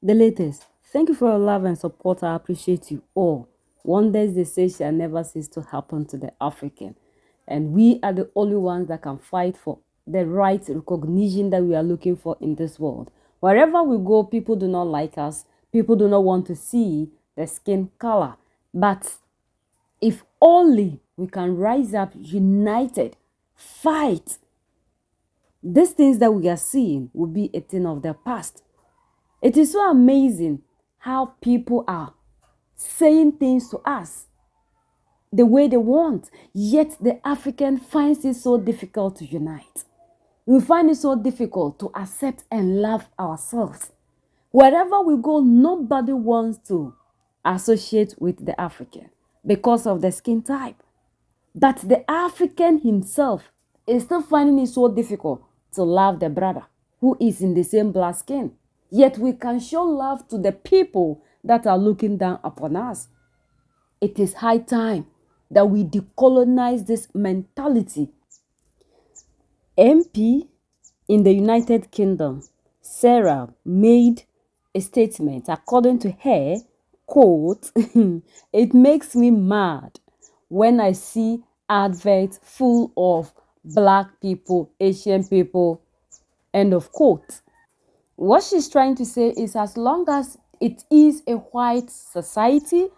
The latest. Thank you for your love and support. I appreciate you all. Wonders they say shall never cease to happen to the African. And we are the only ones that can fight for the right recognition that we are looking for in this world. Wherever we go, people do not like us. People do not want to see the skin color. But if only we can rise up united, fight, these things that we are seeing will be a thing of the past. It is so amazing how people are saying things to us the way they want, yet the African finds it so difficult to unite. We find it so difficult to accept and love ourselves. Wherever we go, nobody wants to associate with the African because of the skin type. But the African himself is still finding it so difficult to love the brother who is in the same black skin. Yet we can show love to the people that are looking down upon us. It is high time that we decolonize this mentality. MP in the United Kingdom, Sarah, made a statement. According to her, quote, "It makes me mad when I see adverts full of black people, Asian people," end of quote. What she's trying to say is, as long as it is a white society,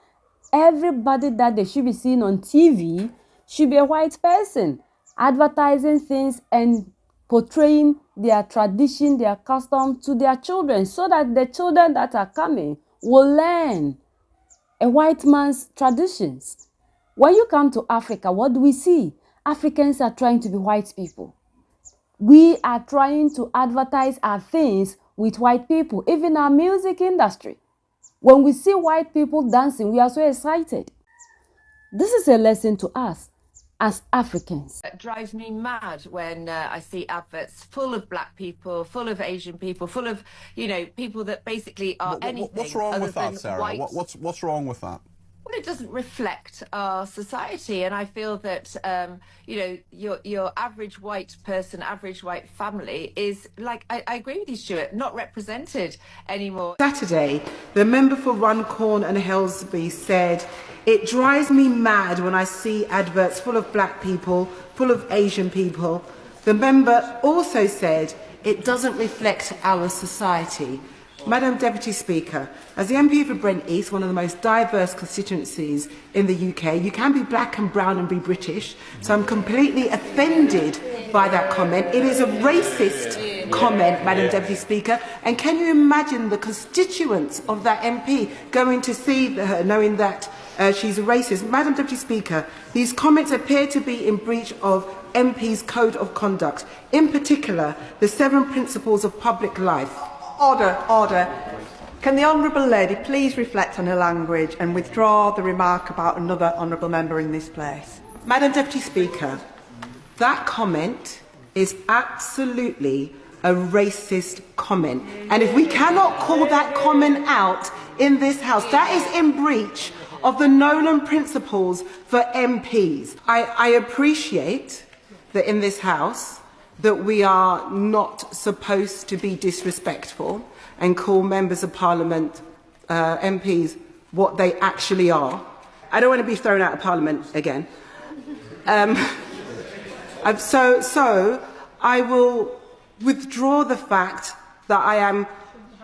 everybody that they should be seeing on TV should be a white person, advertising things and portraying their tradition, their custom to their children, so that the children that are coming will learn a white man's traditions. When you come to Africa, what do we see? Africans are trying to be white people. We are trying to advertise our things with white people, even our music industry. When we see white people dancing, we are so excited. This is a lesson to us as Africans. It drives me mad when I see adverts full of black people, full of Asian people, full of, people that basically are anything. What's wrong with that, Sarah? What's wrong with that? Well, it doesn't reflect our society, and I feel that your average white person, average white family is, like, I agree with you, Stuart, not represented anymore. Saturday, the member for Runcorn and Helsby said, "It drives me mad when I see adverts full of black people, full of Asian people." The member also said, "It doesn't reflect our society." Madam Deputy Speaker, as the MP for Brent East, one of the most diverse constituencies in the UK, you can be black and brown and be British, so I'm completely offended by that comment. It is a racist comment, Madam Deputy Speaker, and can you imagine the constituents of that MP going to see her knowing that she's a racist? Madam Deputy Speaker, these comments appear to be in breach of MP's Code of Conduct, in particular the 7 Principles of Public Life. Order. Can the Honourable Lady please reflect on her language and withdraw the remark about another Honourable Member in this place? Madam Deputy Speaker, that comment is absolutely a racist comment. And if we cannot call that comment out in this House, that is in breach of the Nolan Principles for MPs. I appreciate that in this House that we are not supposed to be disrespectful and call members of Parliament, MPs, what they actually are. I don't want to be thrown out of Parliament again. So I will withdraw the fact that I am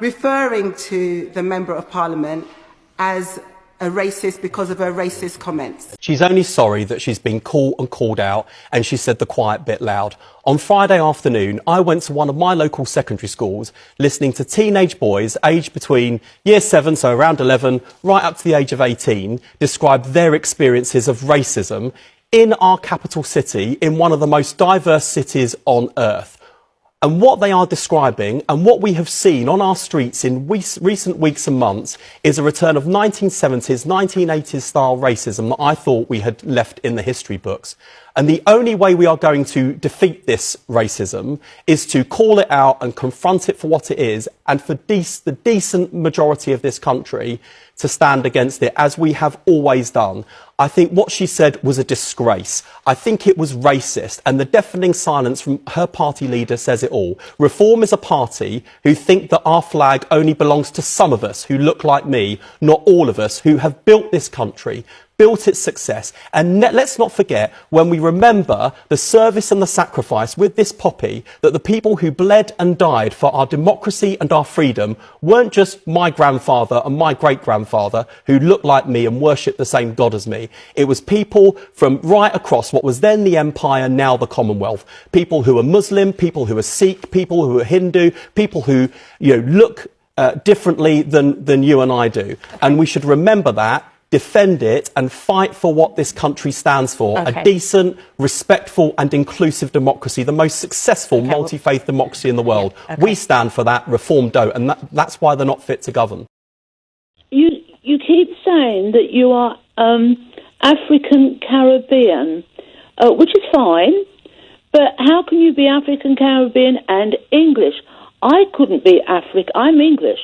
referring to the Member of Parliament as a racist because of her racist comments. She's only sorry that she's been called out, and she said the quiet bit loud. On Friday afternoon, I went to one of my local secondary schools listening to teenage boys aged between year 7, so around 11, right up to the age of 18, describe their experiences of racism in our capital city, in one of the most diverse cities on earth. And what they are describing and what we have seen on our streets in recent weeks and months is a return of 1970s, 1980s style racism that I thought we had left in the history books. And the only way we are going to defeat this racism is to call it out and confront it for what it is, and for the decent majority of this country to stand against it, as we have always done. I think what she said was a disgrace. I think it was racist, and the deafening silence from her party leader says it all. Reform is a party who think that our flag only belongs to some of us who look like me, not all of us who have built this country, built its success. And let's not forget, when we remember the service and the sacrifice with this poppy, that the people who bled and died for our democracy and our freedom weren't just my grandfather and my great-grandfather who looked like me and worshipped the same God as me. It was people from right across what was then the empire, now the Commonwealth. People who are Muslim, people who are Sikh, people who are Hindu, people who, look differently than you and I do. And we should remember that, defend it, and fight for what this country stands for. A decent, respectful and inclusive democracy, the most successful multi-faith democracy in the world. We stand for that, Reform don't, and that's why they're not fit to govern. You keep saying that you are African Caribbean, which is fine, but how can you be African Caribbean and English? I couldn't be African. I'm English.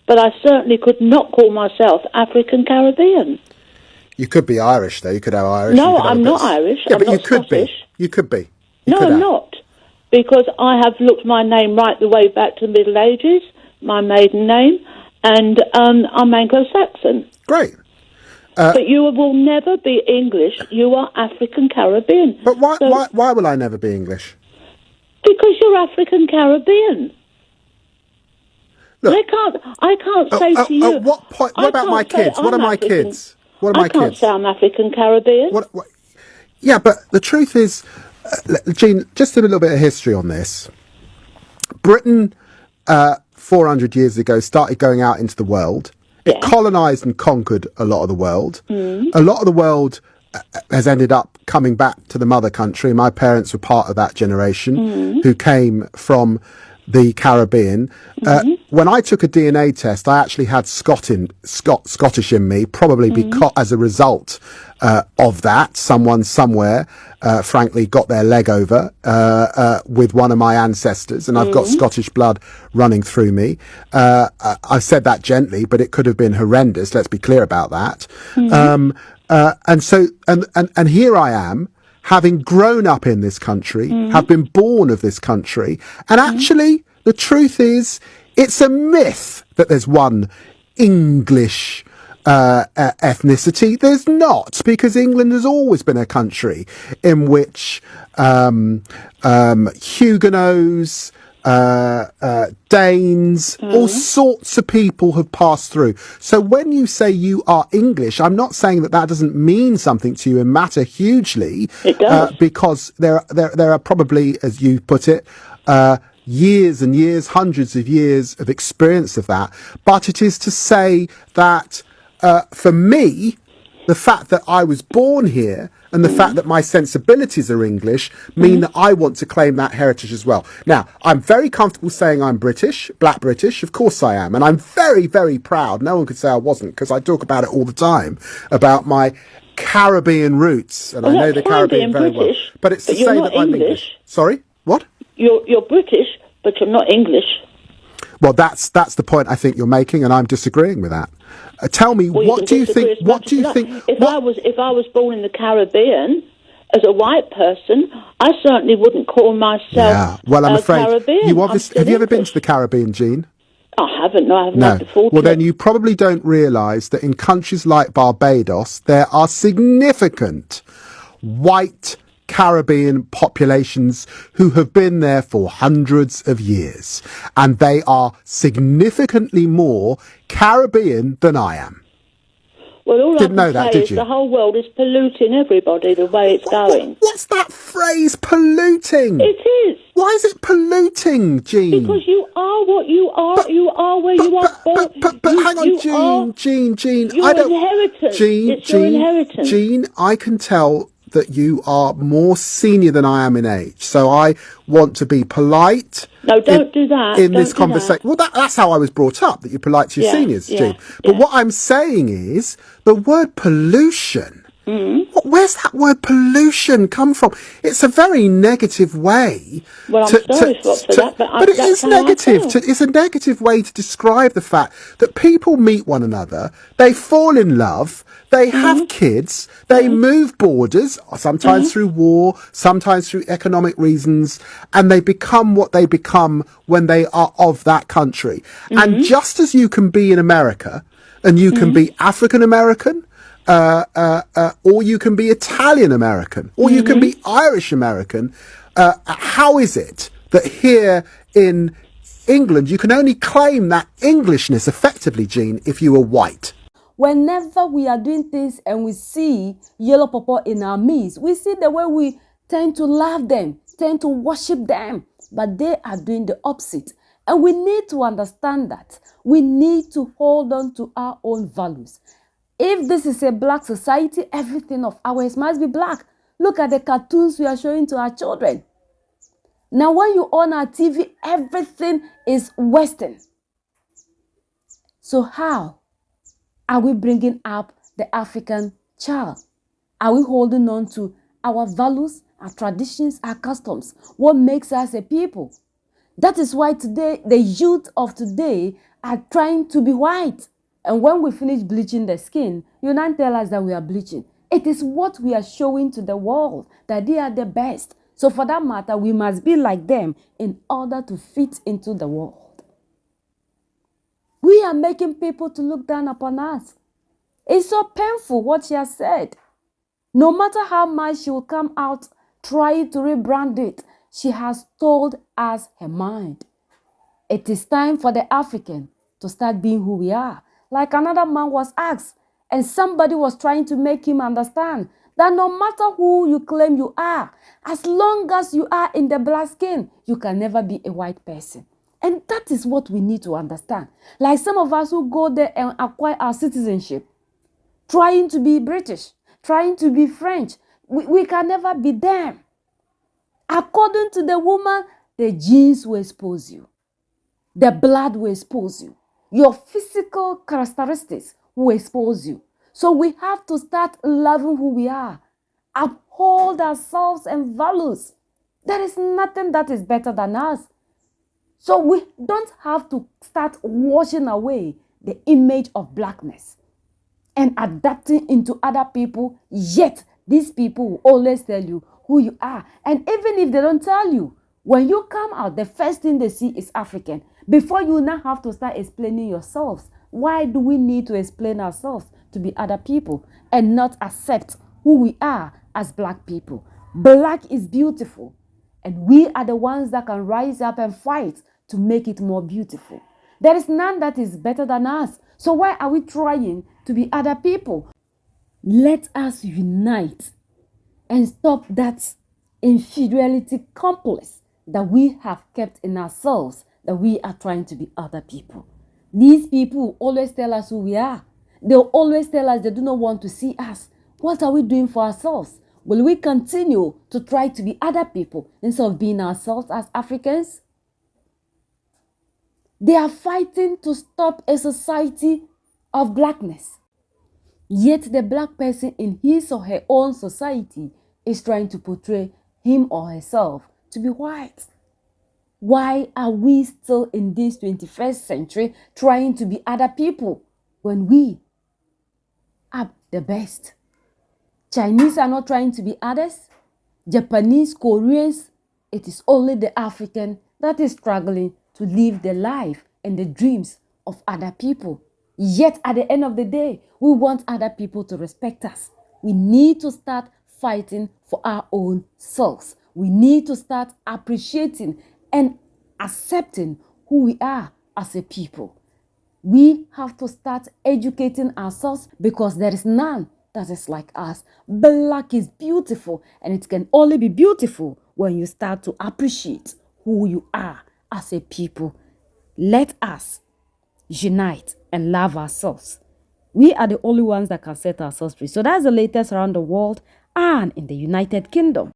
But I certainly could not call myself African Caribbean. You could be Irish, though. You could have Irish. No, I'm not Irish. Yeah, I'm but not you could Scottish. be. You could be. No, I'm not. Because I have looked my name right the way back to the Middle Ages, my maiden name, and I'm Anglo-Saxon. Great. But you will never be English. You are African Caribbean. But why will I never be English? Because you're African Caribbean. Look, I can't say to you. At what point? What about my kids? What are my kids? What are my kids? I can't say I'm African Caribbean. What? Yeah, but the truth is, Jean, just a little bit of history on this. Britain, 400 years ago, started going out into the world. It colonised and conquered a lot of the world. A lot of the world has ended up coming back to the mother country. My parents were part of that generation who came from the Caribbean. When I took a DNA test, I actually had Scottish in me, probably because as a result of that, someone somewhere, frankly, got their leg over with one of my ancestors, and I've got Scottish blood running through me. I said that gently, but it could have been horrendous. Let's be clear about that. And here I am, having grown up in this country, have been born of this country. And actually, the truth is, it's a myth that there's one English ethnicity. There's not, because England has always been a country in which Huguenots, Danes, all sorts of people have passed through. So when you say you are English, I'm not saying that doesn't mean something to you and matter hugely. It does. Because there are probably, as you put it, years and years, hundreds of years of experience of that. But it is to say that for me, the fact that I was born here and the fact that my sensibilities are English mean that I want to claim that heritage as well. Now, I'm very comfortable saying I'm British, Black British. Of course I am. And I'm very, very proud. No one could say I wasn't, because I talk about it all the time, about my Caribbean roots. And I know the Caribbean very well. But it's to say that I'm English. Sorry? What? You're British, but you're not English. Well, that's the point I think you're making, and I'm disagreeing with that. Tell me, what do you think? What do you think? If I was born in the Caribbean as a white person, I certainly wouldn't call myself. Yeah. Well, I'm afraid Caribbean. You obviously have you ever been to the Caribbean, Jean? I haven't. No, I haven't had the fortune. Well, then you probably don't realise that in countries like Barbados, there are significant white Caribbean populations who have been there for hundreds of years, and they are significantly more Caribbean than I am. Well, all Didn't I know can that, say did is you? the whole world is polluting everybody the way it's going. What's that phrase, polluting? It is. Why is it polluting, Jean? Because you are what you are. You are where you are born. But hang on, Jean. Your inheritance. It's your inheritance. Jean, I can tell that you are more senior than I am in age, so I want to be polite. No, don't do that. In this conversation. Well, that's how I was brought up, that you're polite to your seniors, Jean. But what I'm saying is, the word pollution Where's that word pollution come from? It's a very negative way. Well, I'm sorry for that, but it is negative. It's a negative way to describe the fact that people meet one another, they fall in love, they have kids, they move borders, sometimes through war, sometimes through economic reasons, and they become what they become when they are of that country. And just as you can be in America, and you can be African American, or you can be Italian American, or you can be Irish American. How is it that here in England you can only claim that Englishness effectively, Jean, if you are white? Whenever we are doing things and we see yellow pawpaw in our midst, we see the way we tend to love them, tend to worship them, but they are doing the opposite. And we need to understand that. We need to hold on to our own values. If this is a black society, everything of ours must be black. Look at the cartoons we are showing to our children. Now, when you on our TV, everything is Western. So how are we bringing up the African child? Are we holding on to our values, our traditions, our customs? What makes us a people? That is why today, the youth of today are trying to be white. And when we finish bleaching the skin, you don't tell us that we are bleaching. It is what we are showing to the world, that they are the best. So for that matter, we must be like them in order to fit into the world. We are making people to look down upon us. It's so painful what she has said. No matter how much she will come out trying to rebrand it, she has told us her mind. It is time for the African to start being who we are. Like another man was asked, and somebody was trying to make him understand that no matter who you claim you are, as long as you are in the black skin, you can never be a white person. And that is what we need to understand. Like some of us who go there and acquire our citizenship, trying to be British, trying to be French, we can never be them. According to the woman, the genes will expose you. The blood will expose you. Your physical characteristics will expose you. So we have to start loving who we are. Uphold ourselves and values. There is nothing that is better than us. So we don't have to start washing away the image of blackness and adapting into other people. Yet these people will always tell you who you are. And even if they don't tell you, when you come out, the first thing they see is African. Before you now have to start explaining yourselves. Why do we need to explain ourselves to be other people and not accept who we are as black people? Black is beautiful, and we are the ones that can rise up and fight to make it more beautiful. There is none that is better than us. So why are we trying to be other people? Let us unite and stop that inferiority complex that we have kept in ourselves, that we are trying to be other people. These people will always tell us who we are. They'll always tell us they do not want to see us. What are we doing for ourselves? Will we continue to try to be other people instead of being ourselves as Africans? They are fighting to stop a society of blackness. Yet the black person in his or her own society is trying to portray him or herself to be white. Why are we still in this 21st century trying to be other people when we are the best? Chinese are not trying to be others. Japanese, Koreans, it is only the African that is struggling to live the life and the dreams of other people. Yet at the end of the day, we want other people to respect us. We need to start fighting for our own selves. We need to start appreciating and accepting who we are as a people. We have to start educating ourselves because there is none that is like us. Black is beautiful, and it can only be beautiful when you start to appreciate who you are as a people. Let us unite and love ourselves. We are the only ones that can set ourselves free. So that's the latest around the world and in the United Kingdom.